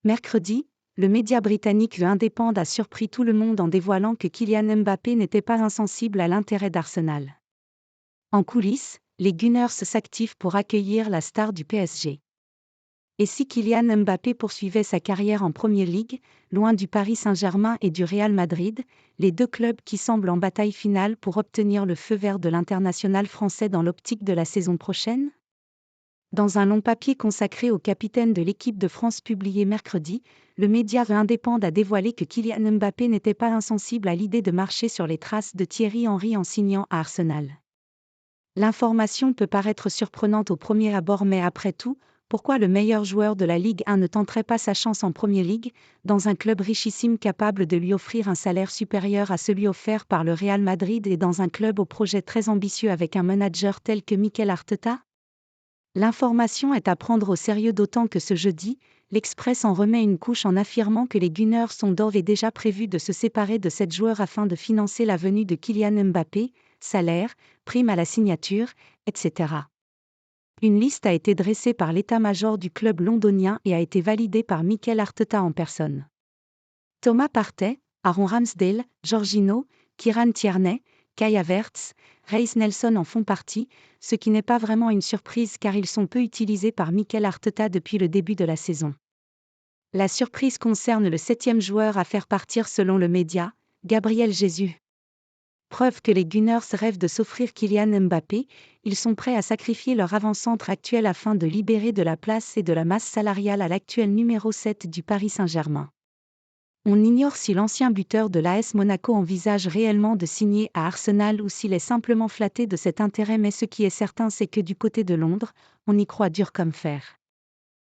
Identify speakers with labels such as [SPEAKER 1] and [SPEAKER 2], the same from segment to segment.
[SPEAKER 1] Mercredi, le média britannique The Independent a surpris tout le monde en dévoilant que Kylian Mbappé n'était pas insensible à l'intérêt d'Arsenal. En coulisses, les Gunners s'activent pour accueillir la star du PSG. Et si Kylian Mbappé poursuivait sa carrière en Premier League, loin du Paris Saint-Germain et du Real Madrid, les deux clubs qui semblent en bataille finale pour obtenir le feu vert de l'international français dans l'optique de la saison prochaine ? Dans un long papier consacré au capitaine de l'équipe de France publié mercredi, le média The Independent a dévoilé que Kylian Mbappé n'était pas insensible à l'idée de marcher sur les traces de Thierry Henry en signant à Arsenal. L'information peut paraître surprenante au premier abord, mais après tout, pourquoi le meilleur joueur de la Ligue 1 ne tenterait pas sa chance en Premier League, dans un club richissime capable de lui offrir un salaire supérieur à celui offert par le Real Madrid et dans un club au projet très ambitieux avec un manager tel que Mikel Arteta ? L'information est à prendre au sérieux, d'autant que ce jeudi, l'Express en remet une couche en affirmant que les Gunners sont d'ores et déjà prévus de se séparer de 7 joueurs afin de financer la venue de Kylian Mbappé, salaire, prime à la signature, etc. Une liste a été dressée par l'état-major du club londonien et a été validée par Mikel Arteta en personne. Thomas Partey, Aaron Ramsdale, Jorginho, Kieran Tierney, Kai Havertz, Reiss Nelson en font partie, ce qui n'est pas vraiment une surprise car ils sont peu utilisés par Mikel Arteta depuis le début de la saison. La surprise concerne le 7e joueur à faire partir selon le média, Gabriel Jesus. Preuve que les Gunners rêvent de s'offrir Kylian Mbappé, ils sont prêts à sacrifier leur avant-centre actuel afin de libérer de la place et de la masse salariale à l'actuel numéro 7 du Paris Saint-Germain. On ignore si l'ancien buteur de l'AS Monaco envisage réellement de signer à Arsenal ou s'il est simplement flatté de cet intérêt, mais ce qui est certain c'est que du côté de Londres, on y croit dur comme fer.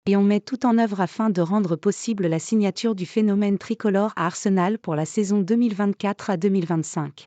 [SPEAKER 1] Et on met tout en œuvre afin de rendre possible la signature du phénomène tricolore à Arsenal pour la saison 2024 à 2025.